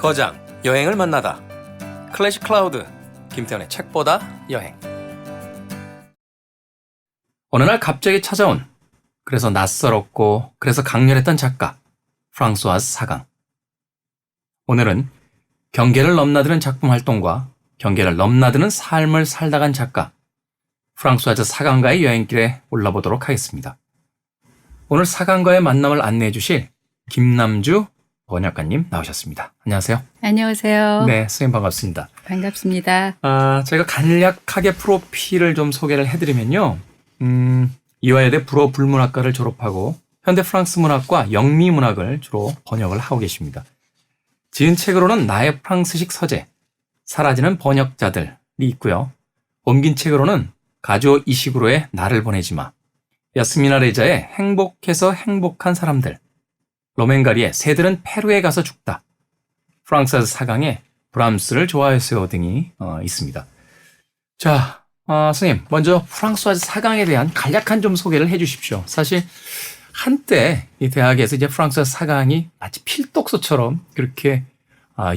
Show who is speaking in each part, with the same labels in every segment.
Speaker 1: 거장, 여행을 만나다. 클래식 클라우드, 김태현의 책보다 여행. 어느 날 갑자기 찾아온, 그래서 낯설었고 그래서 강렬했던 작가, 프랑수아즈 사강. 오늘은 경계를 넘나드는 작품 활동과 경계를 넘나드는 삶을 살다 간 작가, 프랑수아즈 사강과의 여행길에 올라보도록 하겠습니다. 오늘 사강과의 만남을 안내해 주실 김남주 번역가님 나오셨습니다. 안녕하세요.
Speaker 2: 안녕하세요.
Speaker 1: 네, 선생님 반갑습니다.
Speaker 2: 반갑습니다.
Speaker 1: 제가 간략하게 프로필을 좀 소개를 해드리면요. 이화여대 불어 불문학과를 졸업하고 현대 프랑스 문학과 영미 문학을 주로 번역을 하고 계십니다. 지은 책으로는 나의 프랑스식 서재, 사라지는 번역자들이 있고요. 옮긴 책으로는 가주오 이시구로의 나를 보내지 마, 야스미나 레자의 행복해서 행복한 사람들, 로맨가리의 새들은 페루에 가서 죽다, 프랑스아즈 사강의 브람스를 좋아했어요 등이 있습니다. 자, 선생님 먼저 프랑스아즈 사강에 대한 간략한 좀 소개를 해 주십시오. 사실 한때 이 대학에서 이제 프랑스아즈 사강이 마치 필독서처럼 그렇게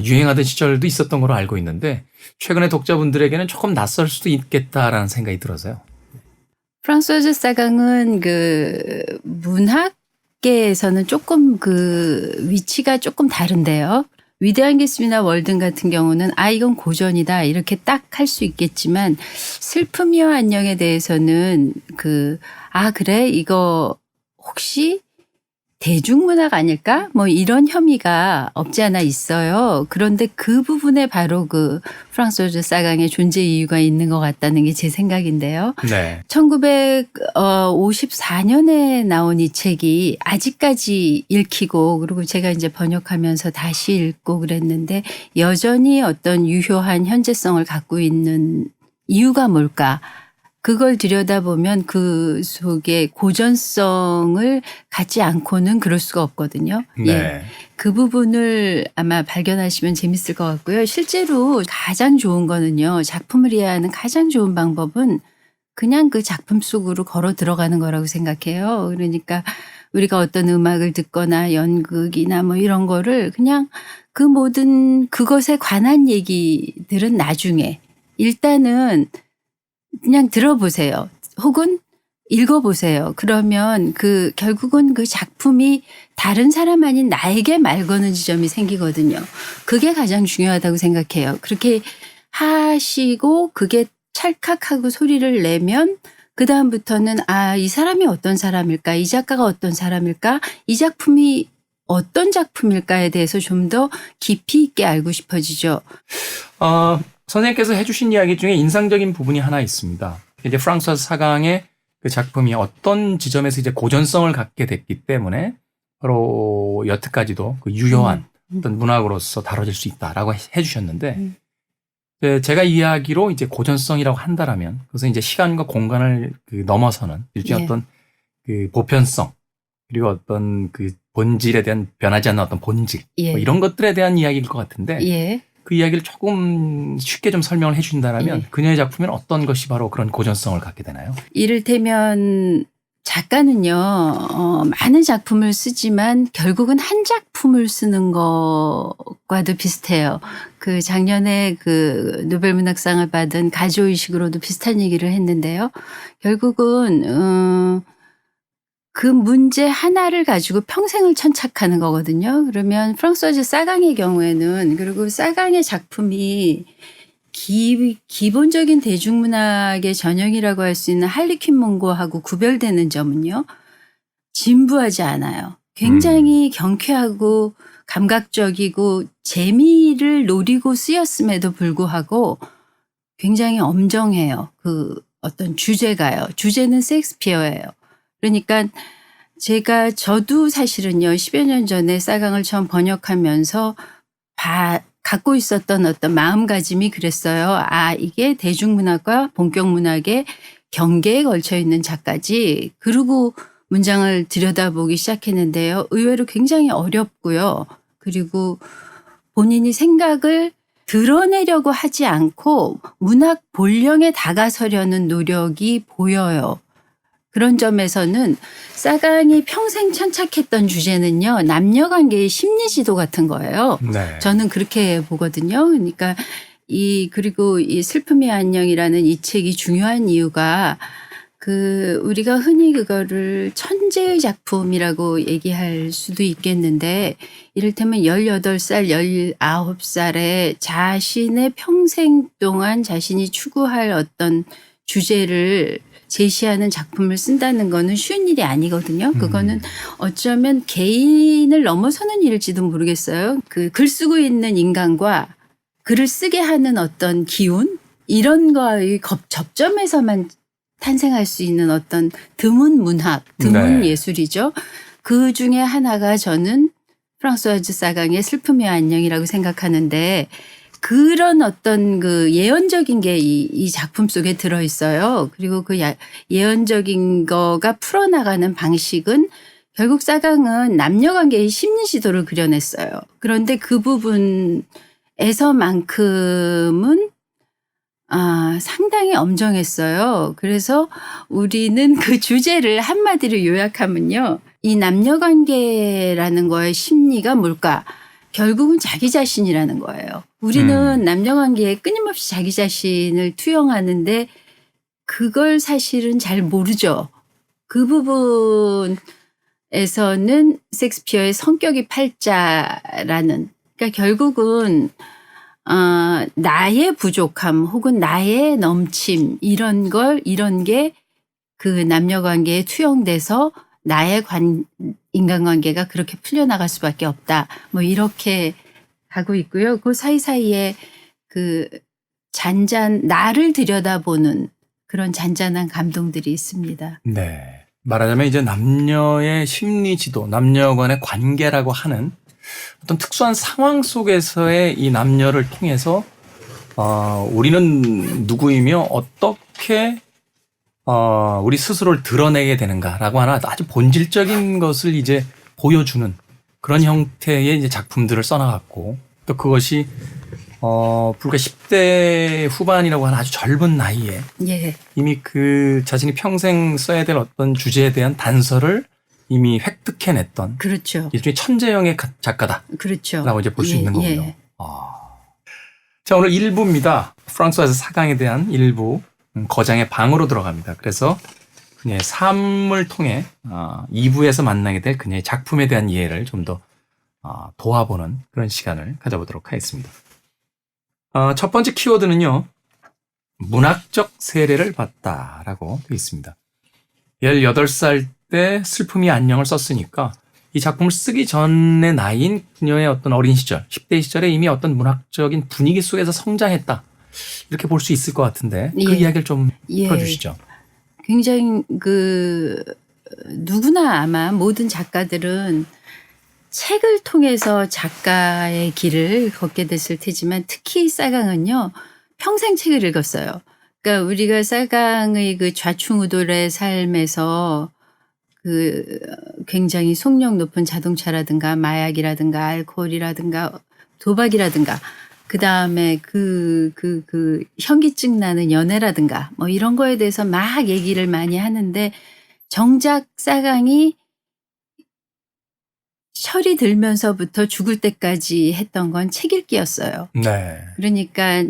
Speaker 1: 유행하던 시절도 있었던 걸로 알고 있는데 최근에 독자분들에게는 조금 낯설 수도 있겠다라는 생각이 들어서요.
Speaker 2: 프랑스와즈 사강은 그 문학계에서는 조금 그 위치가 조금 다른데요. 위대한 개수나 월든 같은 경우는 이건 고전이다 이렇게 딱 할 수 있겠지만 슬픔이와 안녕에 대해서는 그래 이거 혹시 대중문학 아닐까? 뭐 이런 혐의가 없지 않아 있어요. 그런데 그 부분에 바로 그 프랑스와즈 사강의 존재 이유가 있는 것 같다는 게 제 생각인데요.
Speaker 1: 네.
Speaker 2: 1954년에 나온 이 책이 아직까지 읽히고 그리고 제가 이제 번역하면서 다시 읽고 그랬는데 여전히 어떤 유효한 현재성을 갖고 있는 이유가 뭘까? 그걸 들여다보면 그 속에 고전성을 갖지 않고는 그럴 수가 없거든요.
Speaker 1: 네.
Speaker 2: 예. 그 부분을 아마 발견하시면 재밌을 것 같고요. 실제로 가장 좋은 거는요. 작품을 이해하는 가장 좋은 방법은 그냥 그 작품 속으로 걸어 들어가는 거라고 생각해요. 그러니까 우리가 어떤 음악을 듣거나 연극이나 뭐 이런 거를 그냥 그 모든 그것에 관한 얘기들은 나중에 일단은 그냥 들어보세요. 혹은 읽어보세요. 그러면 결국은 그 작품이 다른 사람 아닌 나에게 말 거는 지점이 생기거든요. 그게 가장 중요하다고 생각해요. 그렇게 하시고 그게 찰칵하고 소리를 내면 그다음부터는 이 사람이 어떤 사람일까? 이 작가가 어떤 사람일까? 이 작품이 어떤 작품일까에 대해서 좀 더 깊이 있게 알고 싶어지죠.
Speaker 1: 선생님께서 해주신 이야기 중에 인상적인 부분이 하나 있습니다. 이제 프랑스와즈 사강의 그 작품이 어떤 지점에서 이제 고전성을 갖게 됐기 때문에 바로 여태까지도 그 유효한 어떤 문학으로서 다뤄질 수 있다라고 해주셨는데 제가 이야기로 이제 고전성이라고 한다라면 그것은 이제 시간과 공간을 넘어서는 일종의 어떤 그 보편성 그리고 어떤 그 본질에 대한 변하지 않는 어떤 본질 뭐 이런 것들에 대한 이야기일 것 같은데 그 이야기를 조금 쉽게 좀 설명을 해 주신다면 그녀의 작품에는 어떤 것이 바로 그런 고전성을 갖게 되나요?
Speaker 2: 이를테면 작가는요. 많은 작품을 쓰지만 결국은 한 작품을 쓰는 것과도 비슷해요. 그 작년에 그 노벨문학상을 받은 가주오 이시구로도 비슷한 얘기를 했는데요. 결국은 그 문제 하나를 가지고 평생을 천착하는 거거든요. 그러면 프랑스와즈 사강의 경우에는 그리고 사강의 작품이 기본적인 대중문학의 전형이라고 할 수 있는 할리퀸 몽고하고 구별되는 점은요. 진부하지 않아요. 굉장히 경쾌하고 감각적이고 재미를 노리고 쓰였음에도 불구하고 굉장히 엄정해요. 그 어떤 주제가요. 주제는 셰익스피어예요. 그러니까 저도 사실은요. 10여 년 전에 사강을 처음 번역하면서 갖고 있었던 어떤 마음가짐이 그랬어요. 이게 대중문학과 본격문학의 경계에 걸쳐 있는 작가지. 그러고 문장을 들여다보기 시작했는데요. 의외로 굉장히 어렵고요. 그리고 본인이 생각을 드러내려고 하지 않고 문학 본령에 다가서려는 노력이 보여요. 그런 점에서는 사강이 평생 천착했던 주제는요. 남녀관계의 심리지도 같은 거예요.
Speaker 1: 네.
Speaker 2: 저는 그렇게 보거든요. 그러니까 그리고 이 슬픔의 안녕이라는 이 책이 중요한 이유가 우리가 흔히 그거를 천재의 작품이라고 얘기할 수도 있겠는데 이를테면 18살, 19살에 자신의 평생 동안 자신이 추구할 어떤 주제를 제시하는 작품을 쓴다는 거는 쉬운 일이 아니거든요. 그거는 어쩌면 개인을 넘어서는 일일지도 모르겠어요. 글 쓰고 있는 인간과 글을 쓰게 하는 어떤 기운 이런 거의 접점에서만 탄생할 수 있는 어떤 드문 문학, 드문
Speaker 1: 네.
Speaker 2: 예술이죠. 그 중에 하나가 저는 프랑스와즈 사강의 슬픔의 안녕이라고 생각하는데 그런 어떤 예언적인 게 이 작품 속에 들어있어요. 그리고 예언적인 거가 풀어나가는 방식은 결국 사강은 남녀관계의 심리지도를 그려냈어요. 그런데 그 부분에서만큼은 상당히 엄정했어요. 그래서 우리는 그 주제를 한마디로 요약하면요. 이 남녀관계라는 거의 심리가 뭘까? 결국은 자기 자신이라는 거예요. 우리는 남녀관계에 끊임없이 자기 자신을 투영하는데 그걸 사실은 잘 모르죠. 그 부분에서는 셰익스피어의 성격이 팔자라는 그러니까 결국은 나의 부족함 혹은 나의 넘침 이런 게 그 남녀관계에 투영돼서 나의 인간관계가 그렇게 풀려나갈 수밖에 없다. 뭐 이렇게 가고 있고요. 그 사이사이에 나를 들여다보는 그런 잔잔한 감동들이 있습니다.
Speaker 1: 네. 말하자면 이제 남녀의 심리지도, 남녀 간의 관계라고 하는 어떤 특수한 상황 속에서의 이 남녀를 통해서 우리는 누구이며 어떻게 우리 스스로를 드러내게 되는가라고 하나 아주 본질적인 것을 이제 보여주는 그런 형태의 이제 작품들을 써나갔고 또 그것이 불과 10대 후반이라고 하는 아주 젊은 나이에
Speaker 2: 예.
Speaker 1: 이미 자신이 평생 써야 될 어떤 주제에 대한 단서를 이미 획득해냈던
Speaker 2: 그렇죠.
Speaker 1: 일종의 천재형의 작가다.
Speaker 2: 그렇죠.
Speaker 1: 라고 이제 볼 수 있는 거군요.
Speaker 2: 예.
Speaker 1: 자, 오늘 1부입니다. 프랑스와즈 사강에 대한 일부 거장의 방으로 들어갑니다. 그래서 그녀의 삶을 통해 2부에서 만나게 될 그녀의 작품에 대한 이해를 좀 더 도와보는 그런 시간을 가져보도록 하겠습니다. 첫 번째 키워드는요. 문학적 세례를 받다라고 되어 있습니다. 18살 때 슬픔이 안녕을 썼으니까 이 작품을 쓰기 전의 나이인 그녀의 어떤 어린 시절, 10대 시절에 이미 어떤 문학적인 분위기 속에서 성장했다. 이렇게 볼 수 있을 것 같은데 그
Speaker 2: 예.
Speaker 1: 이야기를 좀 풀어주시죠.
Speaker 2: 굉장히 누구나 아마 모든 작가들은 책을 통해서 작가의 길을 걷게 됐을 테지만 특히 사강은요. 평생 책을 읽었어요. 그러니까 우리가 사강의 좌충우돌의 삶에서 굉장히 속력 높은 자동차라든가 마약이라든가 알코올이라든가 도박이라든가 그다음에 현기증 나는 연애라든가 뭐 이런 거에 대해서 막 얘기를 많이 하는데 정작 사강이 철이 들면서부터 죽을 때까지 했던 건 책 읽기였어요.
Speaker 1: 네.
Speaker 2: 그러니까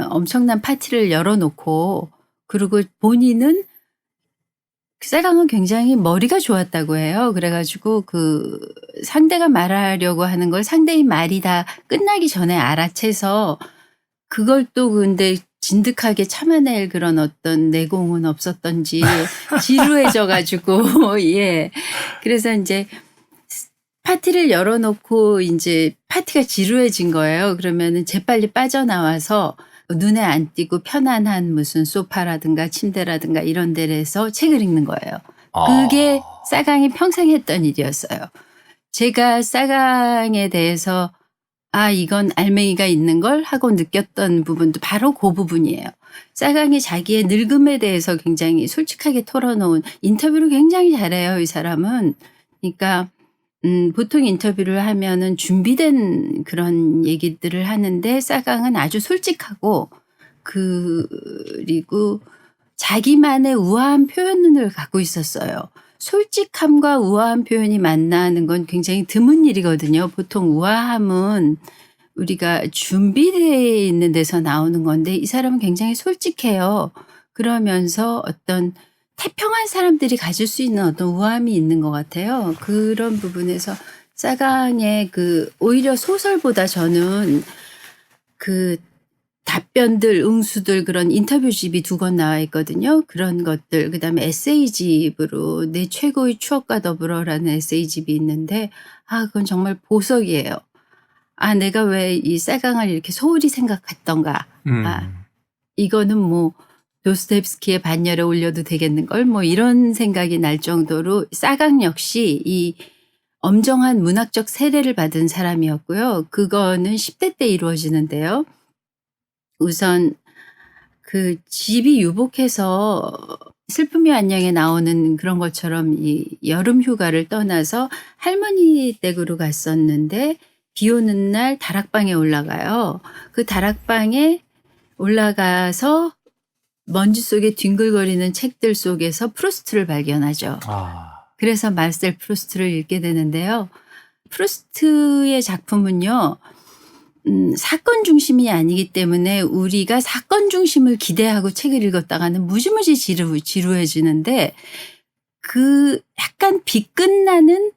Speaker 2: 엄청난 파티를 열어놓고 그리고 본인은 사강은 굉장히 머리가 좋았다고 해요. 그래가지고 상대가 말하려고 하는 걸 상대의 말이 다 끝나기 전에 알아채서 그걸 또 근데 진득하게 참아낼 그런 어떤 내공은 없었던지 지루해져가지고 예. 그래서 이제 파티를 열어놓고 이제 파티가 지루해진 거예요. 그러면은 재빨리 빠져나와서 눈에 안 띄고 편안한 무슨 소파라든가 침대라든가 이런 데에서 책을 읽는 거예요. 그게 사강이 평생 했던 일이었어요. 제가 사강에 대해서 이건 알맹이가 있는 걸 하고 느꼈던 부분도 바로 그 부분이에요. 사강이 자기의 늙음에 대해서 굉장히 솔직하게 털어놓은 인터뷰를 굉장히 잘해요. 이 사람은. 그러니까 보통 인터뷰를 하면은 준비된 그런 얘기들을 하는데 사강은 아주 솔직하고 그리고 자기만의 우아한 표현을 갖고 있었어요. 솔직함과 우아한 표현이 만나는 건 굉장히 드문 일이거든요. 보통 우아함은 우리가 준비되어 있는 데서 나오는 건데 이 사람은 굉장히 솔직해요. 그러면서 어떤 태평한 사람들이 가질 수 있는 어떤 우아함이 있는 것 같아요. 그런 부분에서 사강의 오히려 소설보다 저는 답변들, 응수들 그런 인터뷰집이 2권 나와 있거든요. 그런 것들, 그 다음에 에세이집으로 내 최고의 추억과 더불어라는 에세이집이 있는데, 그건 정말 보석이에요. 내가 왜 이 사강을 이렇게 소홀히 생각했던가. 이거는 뭐 도스토옙스키의 반열에 올려도 되겠는걸 뭐 이런 생각이 날 정도로 사강 역시 이 엄정한 문학적 세례를 받은 사람이었고요. 그거는 10대 때 이루어지는데요. 우선 집이 유복해서 슬픔이 안녕에 나오는 그런 것처럼 이 여름 휴가를 떠나서 할머니 댁으로 갔었는데 비 오는 날 다락방에 올라가요. 그 다락방에 올라가서 먼지 속에 뒹굴거리는 책들 속에서 프루스트를 발견하죠. 그래서 마르셀 프루스트를 읽게 되는데요. 프루스트의 작품은요. 사건 중심이 아니기 때문에 우리가 사건 중심을 기대하고 책을 읽었다가는 무지무지 지루해지는데 약간 비끝나는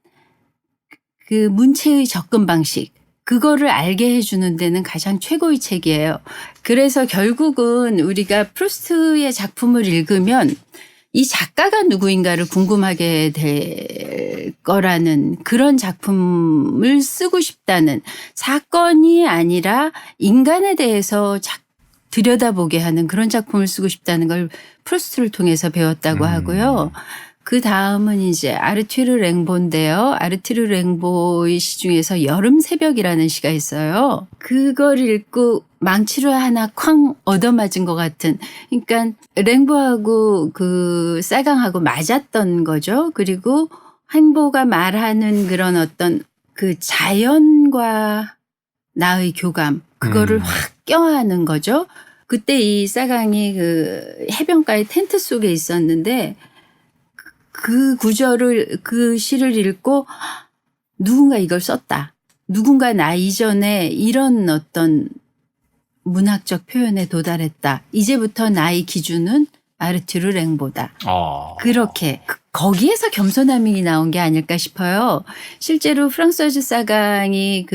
Speaker 2: 문체의 접근 방식 그거를 알게 해주는 데는 가장 최고의 책이에요. 그래서 결국은 우리가 프루스트의 작품을 읽으면 이 작가가 누구인가를 궁금하게 될 거라는 그런 작품을 쓰고 싶다는 사건이 아니라 인간에 대해서 들여다보게 하는 그런 작품을 쓰고 싶다는 걸 프루스트를 통해서 배웠다고 하고요. 그 다음은 이제 아르튜르 랭보인데요. 아르튜르 랭보의 시 중에서 여름 새벽이라는 시가 있어요. 그걸 읽고 망치로 하나 쾅 얻어맞은 것 같은. 그러니까 랭보하고 사강하고 맞았던 거죠. 그리고 랭보가 말하는 그런 어떤 자연과 나의 교감 그거를 확 껴안는 거죠. 그때 이 사강이 해변가의 텐트 속에 있었는데 그 구절을 시를 읽고 누군가 이걸 썼다. 누군가 나 이전에 이런 어떤 문학적 표현에 도달했다. 이제부터 나의 기준은 아르투르 랭보다. 그렇게 거기에서 겸손함이 나온 게 아닐까 싶어요. 실제로 프랑소즈 사강이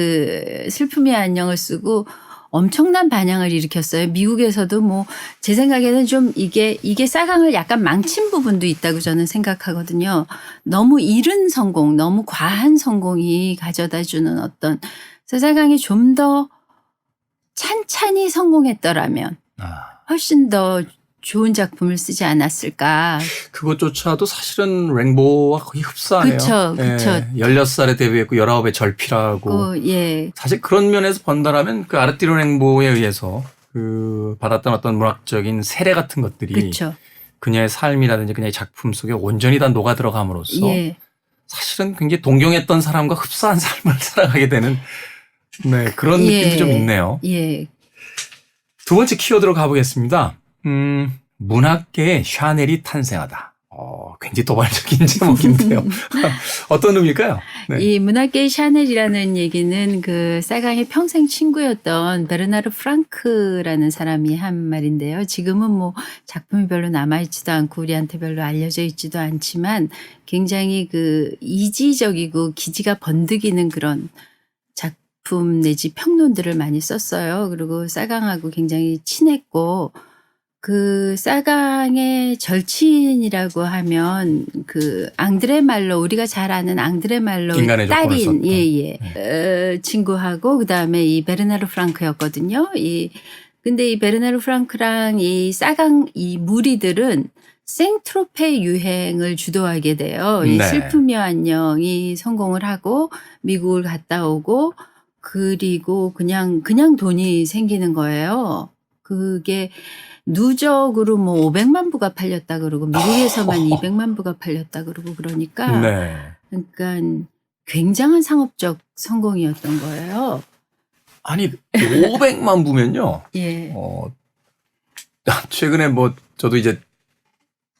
Speaker 2: 슬픔의 안녕을 쓰고 엄청난 반향을 일으켰어요. 미국에서도 뭐 제 생각에는 좀 이게 사강을 약간 망친 부분도 있다고 저는 생각하거든요. 너무 이른 성공, 너무 과한 성공이 가져다주는 어떤 사강이 좀 더 찬찬히 성공했더라면 훨씬 더 좋은 작품을 쓰지 않았을까.
Speaker 1: 그것조차도 사실은 랭보와 거의 흡사하네요.
Speaker 2: 그쵸.
Speaker 1: 16살에 데뷔했고 19에 절필하고.
Speaker 2: 예.
Speaker 1: 사실 그런 면에서 본다라면 아르티르 랭보에 의해서 받았던 어떤 문학적인 세례 같은 것들이
Speaker 2: 그쵸.
Speaker 1: 그녀의 삶이라든지 그녀의 작품 속에 온전히 다 녹아 들어감으로써
Speaker 2: 예.
Speaker 1: 사실은 굉장히 동경했던 사람과 흡사한 삶을 살아가게 되는 그런 느낌도 좀 있네요.
Speaker 2: 예.
Speaker 1: 두 번째 키워드로 가보겠습니다. 문학계에 샤넬이 탄생하다. 굉장히 도발적인 제목인데요. 어떤 의미일까요? 네.
Speaker 2: 이 문학계의 샤넬이라는 얘기는 사강의 평생 친구였던 베르나르 프랑크라는 사람이 한 말인데요. 지금은 뭐 작품이 별로 남아있지도 않고 우리한테 별로 알려져 있지도 않지만 굉장히 이지적이고 기지가 번득이는 그런 작품 내지 평론들을 많이 썼어요. 그리고 사강하고 굉장히 친했고 사강의 절친이라고 하면 앙드레 말로 우리가 잘 아는 앙드레 말로의 딸인 친구하고 그다음에 이 베르나르 프랑크였거든요. 근데 이 베르나르 프랑크랑 이 사강 이 무리들은 생트로페 유행을 주도하게 돼요. 이 슬픔이 안녕이 성공을 하고 미국을 갔다 오고 그리고 그냥 돈이 생기는 거예요. 그게 누적으로 뭐 500만 부가 팔렸다 그러고 미국에서만 200만 부가 팔렸다 그러고 그러니까 그러니까 굉장한 상업적 성공이었던 거예요.
Speaker 1: 아니 500만 부면요.
Speaker 2: 예.
Speaker 1: 최근에 뭐 저도 이제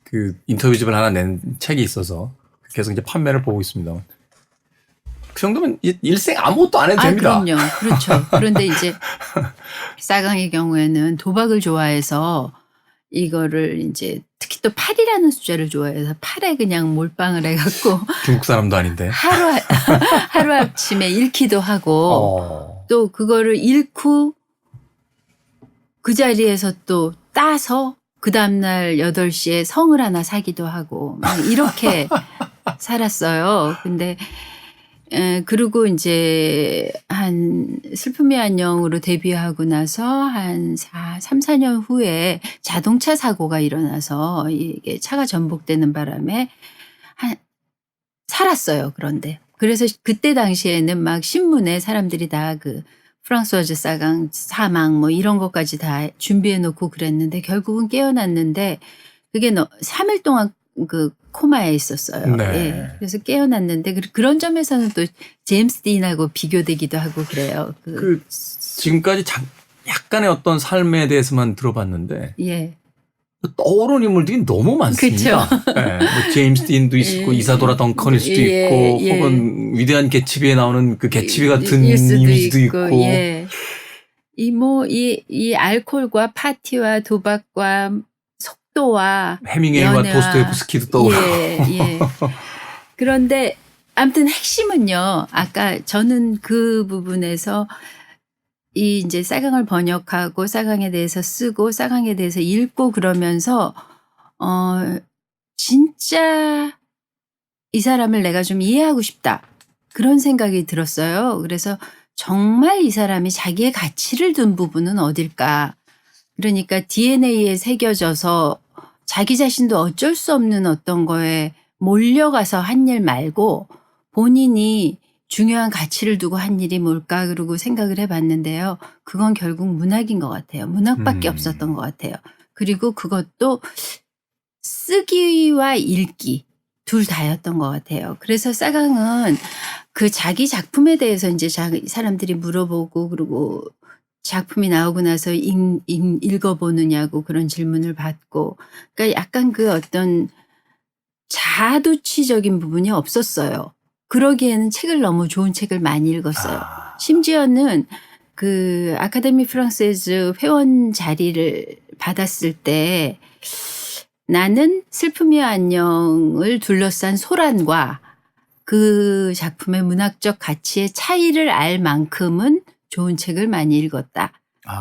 Speaker 1: 그 인터뷰집을 하나 낸 책이 있어서 계속 이제 판매를 보고 있습니다. 그 정도면 일생 아무것도 안 해도 됩니다.
Speaker 2: 그럼요. 그렇죠. 그런데 이제 사강의 경우에는 도박을 좋아해서 이거를 이제 특히 또 8이라는 숫자를 좋아해서 8에 그냥 몰빵을 해갖고
Speaker 1: 중국 사람도 아닌데.
Speaker 2: 하루아침에 잃기도 하고 또 그거를 잃고 그 자리에서 또 따서 그 다음날 8시에 성을 하나 사기도 하고 막 이렇게 살았어요. 근데 그리고 이제 한 슬픔의 안녕으로 데뷔하고 나서 한 3, 4년 후에 자동차 사고가 일어나서 이게 차가 전복되는 바람에 살았어요. 그런데. 그래서 그때 당시에는 막 신문에 사람들이 다 그 프랑스와즈 사강 사망 뭐 이런 것까지 다 준비해 놓고 그랬는데 결국은 깨어났는데 그게 3일 동안 그 코마에 있었어요.
Speaker 1: 네.
Speaker 2: 예. 그래서 깨어났는데 그런 점에서는 또 제임스 딘하고 비교되기도 하고 그래요.
Speaker 1: 지금까지 약간의 어떤 삶에 대해서만 들어봤는데
Speaker 2: 예.
Speaker 1: 떠오르는 인물들이 너무 많습니다. 네. 뭐 제임스 딘도 있고 이사도라 덩컨일 수도 있고 혹은 위대한 개츠비에 나오는 그 개츠비 같은 이미지도 있고.
Speaker 2: 예. 이 알코올과 파티와 도박과 속도와
Speaker 1: 해밍웨이와 도스토옙스키도 떠오르고.
Speaker 2: 예. 그런데 아무튼 핵심은요. 아까 저는 그 부분에서 이 이제 사강을 번역하고 사강에 대해서 쓰고 사강에 대해서 읽고 그러면서 진짜 이 사람을 내가 좀 이해하고 싶다. 그런 생각이 들었어요. 그래서 정말 이 사람이 자기의 가치를 둔 부분은 어딜까? 그러니까 DNA에 새겨져서 자기 자신도 어쩔 수 없는 어떤 거에 몰려가서 한 일 말고 본인이 중요한 가치를 두고 한 일이 뭘까 그러고 생각을 해봤는데요. 그건 결국 문학인 것 같아요. 문학밖에 없었던 것 같아요. 그리고 그것도 쓰기와 읽기 둘 다였던 것 같아요. 그래서 사강은 그 자기 작품에 대해서 이제 사람들이 물어보고 그리고 작품이 나오고 나서 읽어보느냐고 그런 질문을 받고 그러니까 약간 그 어떤 자아도취적인 부분이 없었어요. 그러기에는 책을 너무 좋은 책을 많이 읽었어요. 심지어는 그 아카데미 프랑세즈 회원 자리를 받았을 때 나는 슬픔이와 안녕을 둘러싼 소란과 그 작품의 문학적 가치의 차이를 알 만큼은 좋은 책을 많이 읽었다.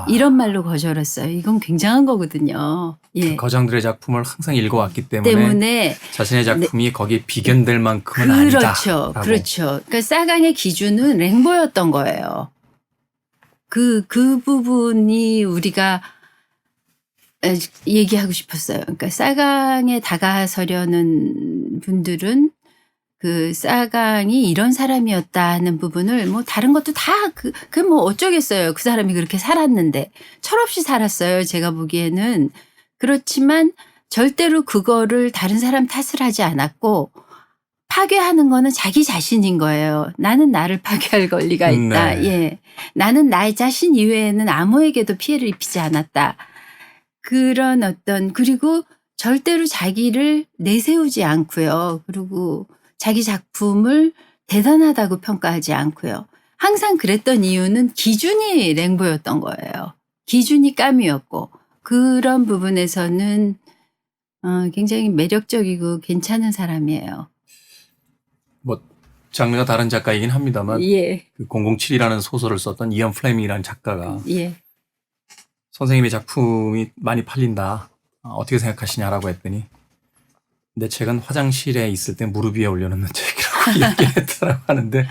Speaker 2: 이런 말로 거절했어요. 이건 굉장한 거거든요. 예.
Speaker 1: 거장들의 작품을 항상 읽어왔기 때문에 자신의 작품이 거기에 비견될 만큼은 아니다.
Speaker 2: 그렇죠. 그러니까 사강의 기준은 랭보였던 거예요. 그 부분이 우리가 얘기하고 싶었어요. 그러니까 사강에 다가서려는 분들은 그 사강이 이런 사람이었다는 부분을 뭐 다른 것도 다 그게 뭐 어쩌겠어요. 그 사람이 그렇게 살았는데 철없이 살았어요. 제가 보기에는. 그렇지만 절대로 그거를 다른 사람 탓을 하지 않았고 파괴하는 거는 자기 자신인 거예요. 나는 나를 파괴할 권리가 있다.
Speaker 1: 네.
Speaker 2: 예. 나는 나의 자신 이외에는 아무에게도 피해를 입히지 않았다. 그런 그리고 절대로 자기를 내세우지 않고요. 그리고 자기 작품을 대단하다고 평가하지 않고요. 항상 그랬던 이유는 기준이 랭보였던 거예요. 기준이 까미였고 그런 부분에서는 굉장히 매력적이고 괜찮은 사람이에요.
Speaker 1: 뭐 장르가 다른 작가이긴 합니다만
Speaker 2: 예.
Speaker 1: 그 007이라는 소설을 썼던 이언 플레밍이라는 작가가
Speaker 2: 예.
Speaker 1: 선생님의 작품이 많이 팔린다. 어떻게 생각하시냐라고 했더니 내 책은 화장실에 있을 때 무릎 위에 올려놓는 책이라고 얘기했다고 하는데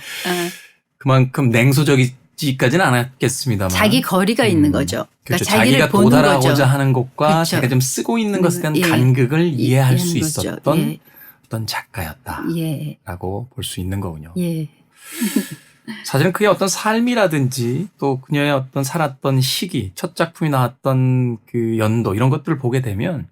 Speaker 1: 그만큼 냉소적이지까지는 않았겠습니다만
Speaker 2: 자기 거리가 있는 거죠.
Speaker 1: 그렇죠.
Speaker 2: 그러니까
Speaker 1: 자기가 도달하고자
Speaker 2: 거죠.
Speaker 1: 하는 것과
Speaker 2: 그렇죠.
Speaker 1: 자기가 좀 쓰고 있는 것에 대한
Speaker 2: 예.
Speaker 1: 간극을 이해할 수
Speaker 2: 거죠.
Speaker 1: 있었던
Speaker 2: 예.
Speaker 1: 어떤 작가였다라고
Speaker 2: 예.
Speaker 1: 볼 수 있는 거군요.
Speaker 2: 예.
Speaker 1: 사실은 그의 어떤 삶이라든지 또 그녀의 어떤 살았던 시기, 첫 작품이 나왔던 그 연도 이런 것들을 보게 되면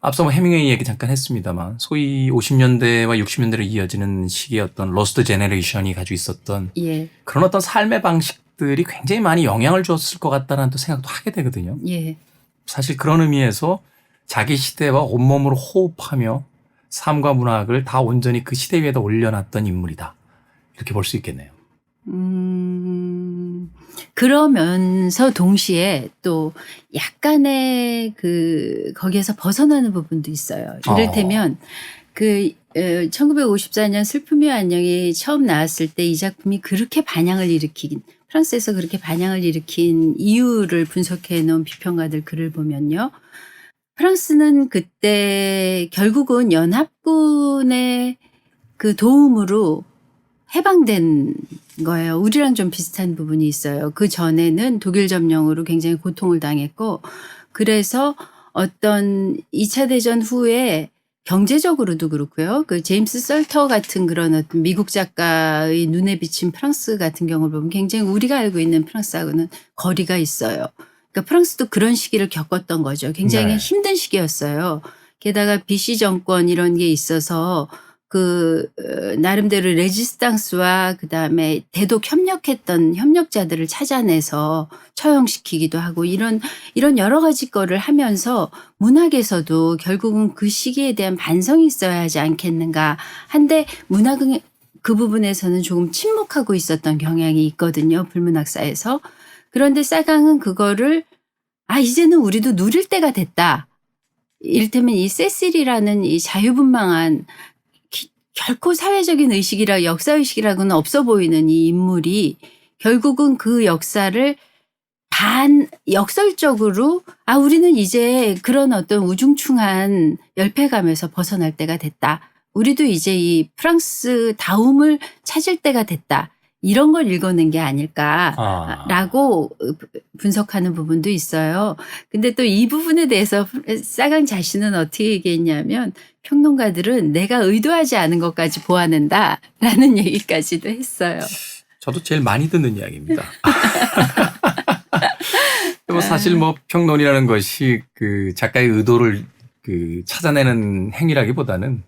Speaker 1: 앞서 뭐 해밍웨이 얘기 잠깐 했습니다만 소위 50년대와 60년대로 이어지는 시기의 어떤 로스트 제네레이션이 가지고 있었던
Speaker 2: 예.
Speaker 1: 그런 어떤 삶의 방식들이 굉장히 많이 영향을 줬을 것 같다는 또 생각도 하게 되거든요.
Speaker 2: 예.
Speaker 1: 사실 그런 의미에서 자기 시대와 온몸으로 호흡하며 삶과 문학을 다 온전히 그 시대 위에다 올려놨던 인물이다. 이렇게 볼 수 있겠네요.
Speaker 2: 그러면서 동시에 또 약간의 거기에서 벗어나는 부분도 있어요. 이를테면 1954년 슬픔의 안녕이 처음 나왔을 때 이 작품이 그렇게 프랑스에서 그렇게 반향을 일으킨 이유를 분석해 놓은 비평가들 글을 보면요. 프랑스는 그때 결국은 연합군의 그 도움으로 해방된 거예요. 우리랑 좀 비슷한 부분이 있어요. 그 전에는 독일 점령으로 굉장히 고통을 당했고, 그래서 어떤 2차 대전 후에 경제적으로도 그렇고요. 그 제임스 설터 같은 그런 어떤 미국 작가의 눈에 비친 프랑스 같은 경우를 보면 굉장히 우리가 알고 있는 프랑스하고는 거리가 있어요. 그러니까 프랑스도 그런 시기를 겪었던 거죠. 굉장히
Speaker 1: 네.
Speaker 2: 힘든 시기였어요. 게다가 비시 정권 이런 게 있어서 나름대로 레지스탕스와 그다음에 대독 협력했던 협력자들을 찾아내서 처형시키기도 하고 이런 여러 가지 거를 하면서 문학에서도 결국은 그 시기에 대한 반성이 있어야 하지 않겠는가 한데 문학은 그 부분에서는 조금 침묵하고 있었던 경향이 있거든요. 불문학사에서. 그런데 사강은 그거를 이제는 우리도 누릴 때가 됐다. 이를테면 이 세실이라는 이 자유분방한 결코 사회적인 의식이라 역사의식이라고는 없어 보이는 이 인물이 결국은 그 역사를 역설적으로 우리는 이제 그런 어떤 우중충한 열패감에서 벗어날 때가 됐다. 우리도 이제 이 프랑스 다움을 찾을 때가 됐다. 이런 걸 읽어낸 게 아닐까라고 분석하는 부분도 있어요. 근데 또 이 부분에 대해서 사강 자신은 어떻게 얘기했냐면 평론가들은 내가 의도하지 않은 것까지 보아낸다라는 얘기까지도 했어요.
Speaker 1: 저도 제일 많이 듣는 이야기입니다. 사실 평론이라는 것이 그 작가의 의도를 찾아내는 행위라기보다는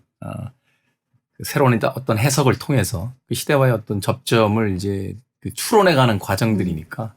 Speaker 1: 새로운 어떤 해석을 통해서 그 시대와의 어떤 접점을 이제 추론해가는 과정들이니까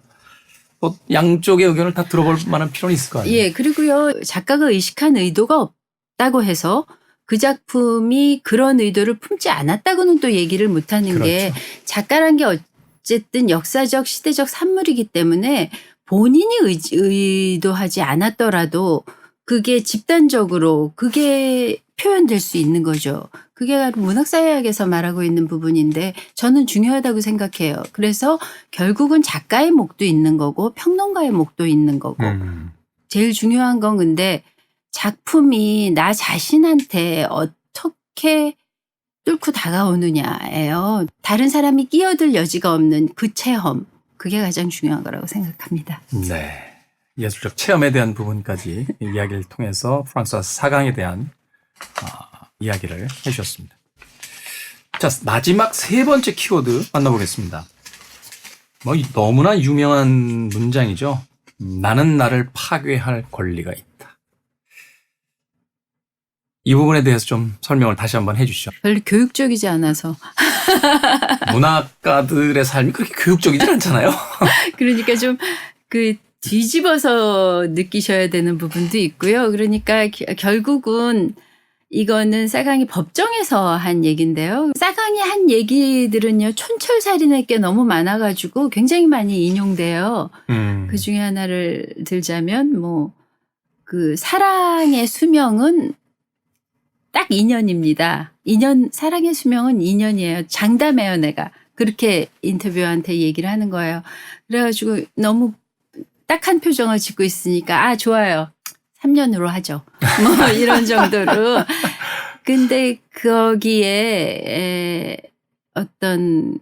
Speaker 1: 또 양쪽의 의견을 다 들어볼 만한 필요는 있을 거 아니에요.
Speaker 2: 예, 그리고요 작가가 의식한 의도가 없다고 해서 그 작품이 그런 의도를 품지 않았다고는 또 얘기를 못하는
Speaker 1: 그렇죠.
Speaker 2: 게 작가란 게 어쨌든 역사적 시대적 산물이기 때문에 본인이 의도하지 않았더라도 그게 집단적으로 그게 표현될 수 있는 거죠. 그게 문학사회학에서 말하고 있는 부분인데 저는 중요하다고 생각해요. 그래서 결국은 작가의 목도 있는 거고 평론가의 목도 있는 거고 제일 중요한 건 근데 작품이 나 자신한테 어떻게 뚫고 다가오느냐예요. 다른 사람이 끼어들 여지가 없는 그 체험. 그게 가장 중요한 거라고 생각합니다.
Speaker 1: 네. 예술적 체험에 대한 부분까지 이야기를 통해서 프랑스와 사강에 대한 이야기를 해주셨습니다. 자, 마지막 세 번째 키워드 만나보겠습니다. 너무나 유명한 문장이죠. 나는 나를 파괴할 권리가 있다. 이 부분에 대해서 좀 설명을 다시 한번 해주시죠.
Speaker 2: 별로 교육적이지 않아서.
Speaker 1: 문학가들의 삶이 그렇게 교육적이지 않잖아요.
Speaker 2: 그러니까 좀 뒤집어서 느끼셔야 되는 부분도 있고요. 그러니까 결국은 이거는 사강이 법정에서 한 얘기인데요. 사강이 한 얘기들은요, 촌철살인할 게 너무 많아가지고 굉장히 많이 인용돼요. 그 중에 하나를 들자면, 사랑의 수명은 딱 2년입니다. 사랑의 수명은 2년이에요. 장담해요, 내가. 그렇게 인터뷰한테 얘기를 하는 거예요. 그래가지고 너무 딱한 표정을 짓고 있으니까, 좋아요. 3년으로 하죠. 이런 정도로. 근데 거기에 어떤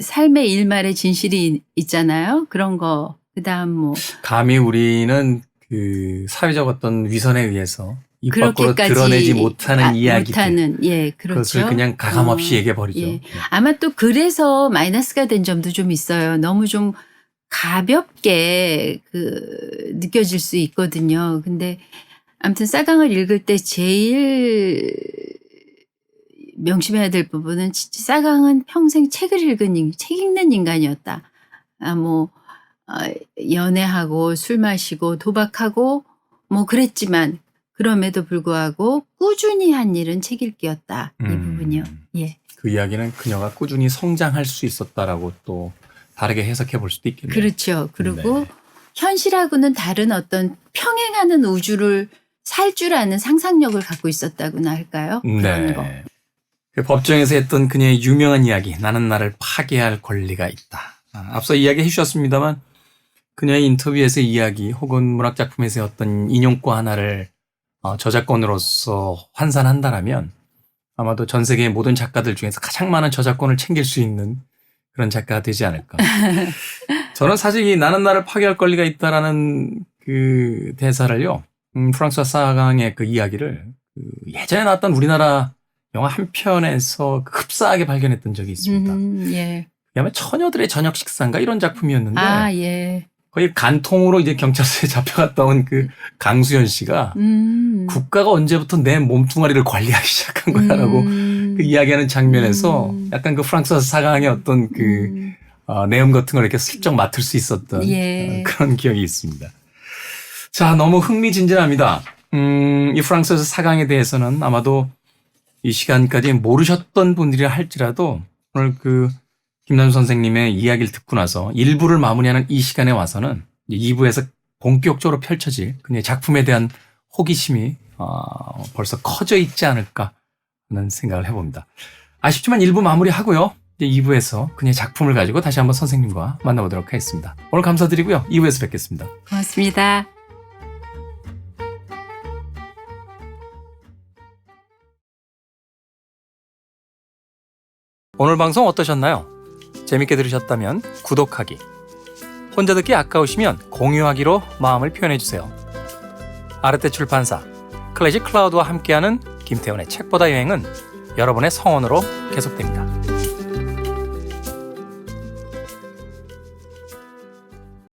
Speaker 2: 삶의 일말의 진실이 있잖아요. 그런 거. 그다음
Speaker 1: 감히 우리는 그 사회적 어떤 위선에 의해서 입 밖으로 드러내지 못하는 이야기들.
Speaker 2: 예, 그렇죠.
Speaker 1: 그것을 그냥 가감없이 얘기해버리죠.
Speaker 2: 예. 아마 또 그래서 마이너스가 된 점도 좀 있어요. 너무 좀 가볍게 느껴질 수 있거든요. 근데 아무튼 사강을 읽을 때 제일 명심해야 될 부분은 진짜 사강은 평생 책 읽는 인간이었다. 연애하고 술 마시고 도박하고 그랬지만 그럼에도 불구하고 꾸준히 한 일은 책 읽기였다. 이 부분이요. 예.
Speaker 1: 그 이야기는 그녀가 꾸준히 성장할 수 있었다라고 또 다르게 해석해 볼 수도 있겠네요.
Speaker 2: 그렇죠. 그리고
Speaker 1: 네.
Speaker 2: 현실하고는 다른 어떤 평행하는 우주를 살 줄 아는 상상력을 갖고 있었다고나 할까요? 그런 거.
Speaker 1: 네. 그 법정에서 했던 그녀의 유명한 이야기, 나는 나를 파괴할 권리가 있다. 앞서 이야기해 주셨습니다만 그녀의 인터뷰에서의 이야기 혹은 문학작품에서의 어떤 인용구 하나를 저작권으로서 환산한다라면 아마도 전 세계의 모든 작가들 중에서 가장 많은 저작권을 챙길 수 있는 그런 작가가 되지 않을까. 저는 사실 이 나는 나를 파괴할 권리가 있다라는 그 대사를요, 프랑스와 사강의 그 이야기를 예전에 나왔던 우리나라 영화 한 편에서 흡사하게 발견했던 적이 있습니다.
Speaker 2: 예.
Speaker 1: 그야말로 처녀들의 저녁 식사인가 이런 작품이었는데
Speaker 2: 아, 예.
Speaker 1: 거의 간통으로 이제 경찰서에 잡혀갔다 온 그 강수연 씨가 국가가 언제부터 내 몸뚱아리를 관리하기 시작한 거야라고 그 이야기하는 장면에서 약간 그 프랑스와 사강의 어떤 그 내용 같은 걸 이렇게 슬쩍 맡을 수 있었던
Speaker 2: 예.
Speaker 1: 그런 기억이 있습니다. 자, 너무 흥미진진합니다. 이 프랑스에서 사강에 대해서는 아마도 이 시간까지 모르셨던 분들이라 할지라도 오늘 그 김남수 선생님의 이야기를 듣고 나서 1부를 마무리하는 이 시간에 와서는 2부에서 본격적으로 펼쳐질 그녀의 작품에 대한 호기심이 벌써 커져 있지 않을까 하는 생각을 해봅니다. 아쉽지만 1부 마무리하고요. 이제 2부에서 그녀의 작품을 가지고 다시 한번 선생님과 만나보도록 하겠습니다. 오늘 감사드리고요. 2부에서 뵙겠습니다.
Speaker 2: 고맙습니다.
Speaker 1: 오늘 방송 어떠셨나요? 재밌게 들으셨다면 구독하기, 혼자 듣기 아까우시면 공유하기로 마음을 표현해주세요. 아르테 출판사, 클래식 클라우드와 함께하는 김태훈의 책보다 여행은 여러분의 성원으로 계속됩니다.